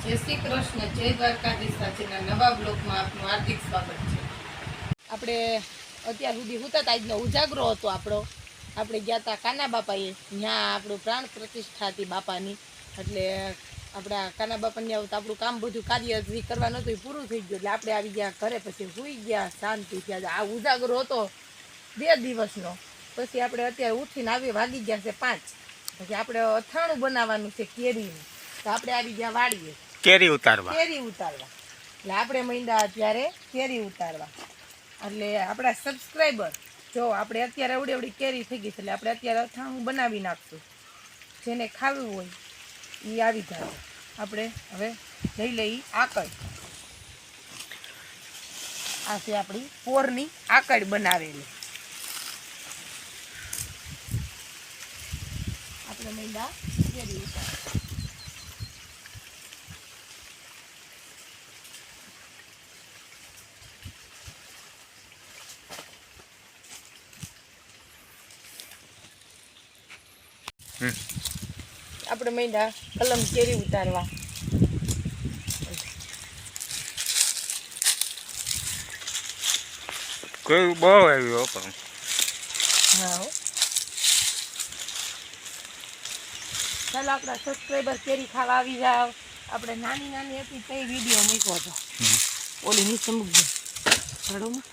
જય શ્રી કૃષ્ણ, જય દ્વારકાધીશ સાથેના નવા બ્લોગમાં આપનું હાર્દિક સ્વાગત છે. આપણે અત્યાર સુધી હુતા આજનો ઉજાગરો હતો આપણો. આપણે ગયા હતા કાના બાપાએ, ત્યાં આપણું પ્રાણ પ્રતિષ્ઠા હતી બાપાની. એટલે આપણા કાના બાપાને આવું તો આપણું કામ બધું કાર્ય જે કરવાનું હતું એ પૂરું થઈ ગયું. એટલે આપણે આવી ગયા ઘરે, પછી સૂઈ ગયા શાંતિ થયા. આ ઉજાગરો હતો 2 દિવસનો. પછી આપણે અત્યારે ઉઠીને આવી વાગી ગયા છે 5. પછી આપણે અથાણું બનાવવાનું છે કેરીનું. તો આપણે આવી ગયા વાડીએ કેરી ઉતારવા. એટલે આપણે માંડ્યા અત્યારે કેરી ઉતારવા. એટલે આપણા સબસ્ક્રાઈબર જો આપણે અત્યારે એવડી કેરી થઈ ગઈ છે, એટલે આપણે અત્યારે અથાણું બનાવી નાખશું. જેને ખાવું હોય એ આવી જાય. આપણે હવે લઈ લઈ આકડ. આ છે આપણી પોરની આકડ બનાવેલી. આપણે માંડ્યા કેરી ઉતારવા. આપણે માંડ્યા કલમ કેરી ઉતારવા. કોઈ બહુ આવ્યો પણ હા, ચાલો આપણા સબસ્ક્રાઈબર કેરી ખાવા આવી જાવ. આપણે નાની નાની હતી તે વિડીયો મૂક્યો હતો. ઓલી નીચે મૂકજો ઘડોમાં.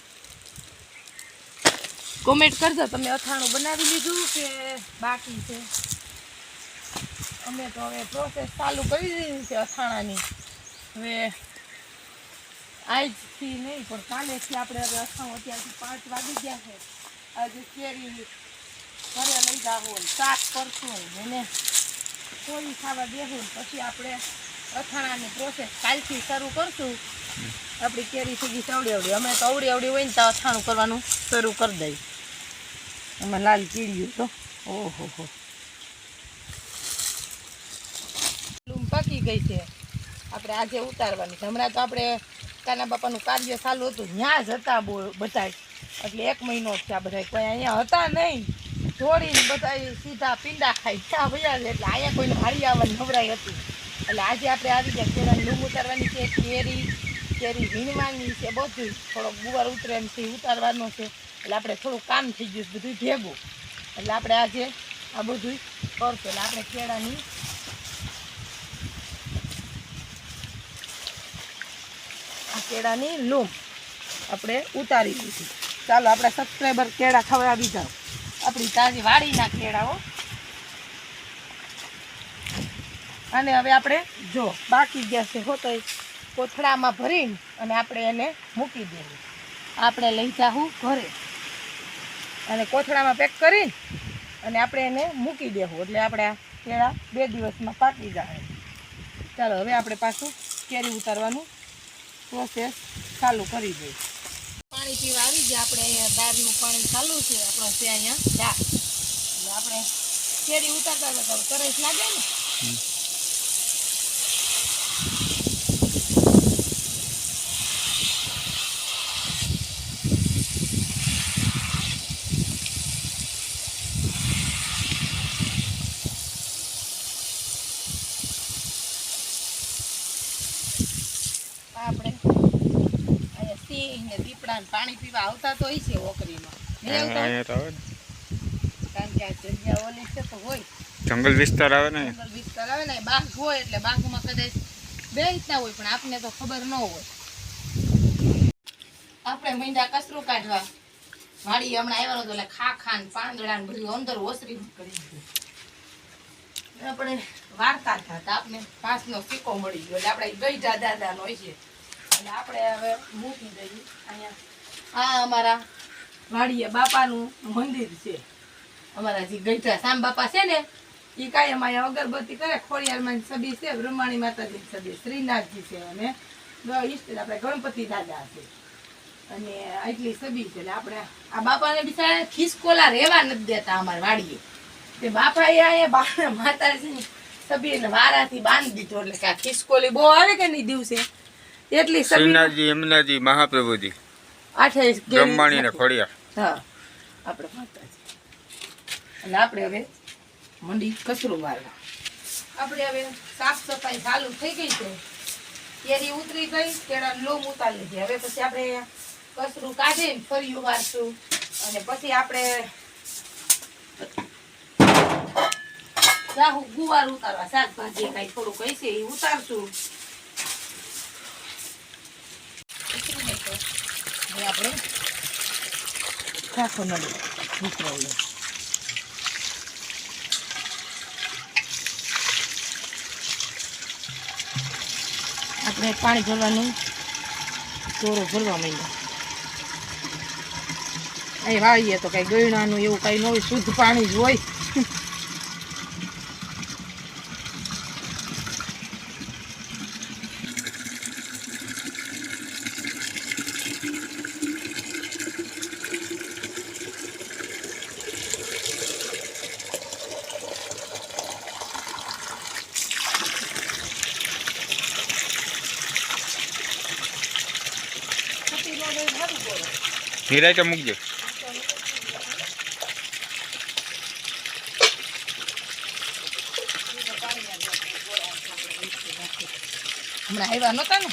કોમેન્ટ કરજો તમે અથાણું બનાવી લીધું કે બાકી છે. અમે તો હવે પ્રોસેસ ચાલુ કરી દીધી છે અથાણાની. હવે આજથી નહીં પણ કાલેથી આપણે હવે અથાણું, અત્યારથી 5 વાગી ગયા છે. આજે કેરી ઘરે લઈ જાવું, શાક કરશું, એને કોરી ખાવા દેવું. પછી આપણે અથાણાની પ્રોસેસ કાલથી શરૂ કરશું. આપણી કેરી થઈ ગઈ અવડી અવડી. અમે તો અવડી અવડી હોય ને તો અથાણું કરવાનું શરૂ કરી દઈએ. એમાં લાલ ચીડિયું તો ઓહો હો પાકી ગઈ છે. આપણે આજે ઉતારવાની છે. હમણાં તો આપણે કાના બાપાનું કાર્ય ચાલુ હતું, ત્યાં જ હતા બધા. એટલે 1 મહિનો જ છે. આ બધા કોઈ અહીંયા હતા નહીં. જોડીને બધા સીધા પીંડા ખાઈ ત્યાં ભયા છે. એટલે અહીંયા કોઈને હારી આવવાની નવરાઈ હતી. એટલે આજે આપણે આવી ગયા. કેળાની લૂમ ઉતારવાની છે, કેરી વીણવાની છે, બધું થોડોક ગુવાર ઉતરે એમ છે ઉતારવાનો છે. એટલે આપણે થોડું કામ થઈ ગયું બધું ભેગું. એટલે આપણે આજે આ બધું કરશું. એટલે આપણે કેળાની લૂમ આપણે ઉતારી દીધી. ચાલો આપણા સબસ્ક્રાઈબર કેળા ખવડાવી જાઓ. આપણી તાજી વાડીના કેળાઓ. અને હવે આપણે જો બાકી ગયા છે હોતો કોથળામાં ભરીને અને આપણે એને મૂકી દેવું. આપણે લઈ જાવું ઘરે અને કોથળામાં પેક કરીને અને આપણે એને મૂકી દેવું. એટલે આપણે આ કેળા 2 દિવસમાં પાકી જાય. ચાલો હવે આપણે પાછું કેરી ઉતારવાનું પ્રોસેસ ચાલુ કરી દઈએ. પાણી પીવા આવી ગયા. આપણે અહીંયા દાળનું પાણી ચાલુ છે. આપણો છે અહીંયા દાળ. એટલે આપણે કેરી ઉતારતા હતા તો તરસ લાગે ને. આપણે અહીંયા સિંહ ને દીપડા ને પાણી પીવા આવતા તો હોય છે ઓકરીમાં. કારણ કે આ જગ્યા ઓલી છે તો હોય જંગલ વિસ્તાર આવે ને. જંગલ વિસ્તાર આવે ને, બાઘ હોય એટલે બાઘમાં કદાચ બે રીતના હોય, પણ આપને તો ખબર ન હોય. આપણે મીંડા કચરું કાઢવા વાડી હમણાં આવ્યો હતો. એટલે ખાખા ને પાંદડા ને બધું અંદર ઓસરી કરી દીધું. આપણે વાર્તા હતા આપને ઘાસનો સિક્કો મળી ગયો. એટલે આપણે ગઈઢા દાદાનો હોય છે. એટલે આપણે હવે મૂકી દઈએ અહીંયા. આ અમારા વાડીએ બાપાનું મંદિર છે. અમારા જે ગઈઢા સામ બાપા છે ને એ કાયમ અહીંયા અગરબત્તી કરે. ખોડિયારમાં છબી છે, બ્રહ્માણી માતાજીની છબી, શ્રીનાથજી છે અને ઈષ્ટ આપણે ગણપતિ દાદા છે અને એટલી છબી છે. એટલે આપણે આ બાપાને બિચારા ખિસકોલા રહેવા નથી દેતા અમારા વાડીએ. તે બાપાએ અહીંયા માતાજીની છબીને વારાથી બાંધી દીધો. એટલે કે આ ખિસકોલી બહુ આવે કે નહીં દિવસે એટલી શ્રીનાથજી, યમુનાજી, મહાપ્રભુજી, 28 બ્રહ્માણી ને ખોડિયાર. હા, આપણે માતાજી. અને આપણે હવે મંડી કચરું મારવા. આપણે હવે સાફ સફાઈ ચાલુ થઈ ગઈ છે. કેરી ઉતરી ગઈ, કેળાનો લોમ ઉતારી લીધી. હવે પછી આપણે કસરું કાઢીને ફરી વારશું અને પછી આપણે જાહુ ગુવાર ઉતારવા. શાકભાજી કઈ થોડુંક હશે એ ઉતારશું. હવે આપણે શાકો નડી ઉતરાવીએ. આપણે પાણી ભરવાનું ચોરો ભરવા માંડ્યો. અહીં વાળીએ તો કઈ ગયણાનું એવું કઈ ન હોય, શુદ્ધ પાણી જ હોય. નિરાયતે મૂકજો. હમણાં આવ્યા નહોતા ને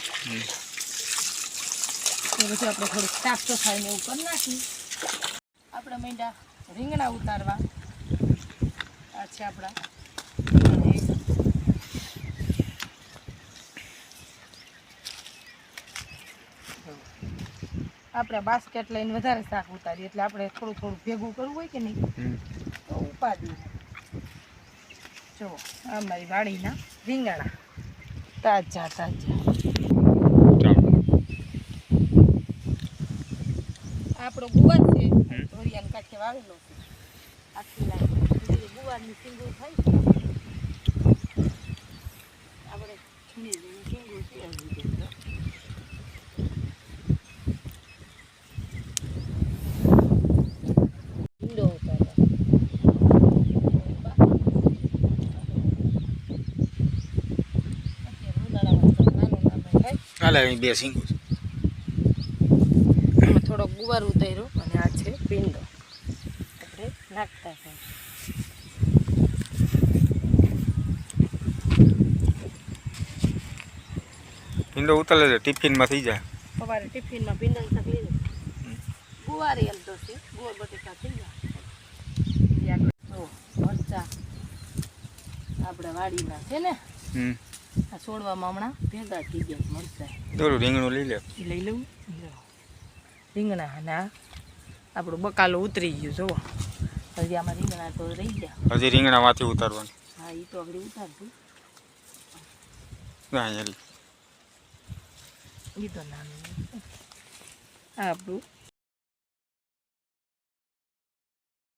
એ પછી આપણે થોડુંક સાફ સફાઈ ને એવું કરી નાખી. આપણે માંડ્યા રીંગણા ઉતારવા. આ છે આપણા આપણે બાસ્કેટ લઈને વધારે શાક ઉતારીએ એટલે આપણે થોડું થોડું ભેગું કરવું હોય કે નહીં તો ઉપાડી. જો આ મારી વાડીના રીંગણા તાજા તાજા. આપણો ગુવાર છે, ધોરિયાને કાંઠે વાવેલો છે. આખી લાઈન ગુવારની સિંગું થાય છે. આપણે છીણી સિંગું છે. હાલે અહીં બે સિંગું છે. થોડો ગુવાર ઉતાર્યો અને આ છે ભીંડો. આપણે નાખતા થાય. ભીંડો ઉતારે છે ટિફિનમાં થઈ જાય. સવારે ટિફિનમાં ભીંડા શાક લઈ જાય. ગુવારી એમ તો છે, ગુવાર બટેકા થઈ જાય. મરચા આપણે વાડીના છે ને, આ છોડવામાં હમણાં ભેગા થઈ ગયા મરચા. દોરું રીંગણું લઈ લે. એ લઈ લઉં. રીંગણા અને આપણું બકાલો ઉતરી ગયું. જુઓ હજી આમાં રીંગણા તો રહી ગયા. હજી રીંગણામાંથી ઉતારવાનું. હા એ તો આપણે ઉતારશું. ના યાર એ તો નાનું. આ આપણું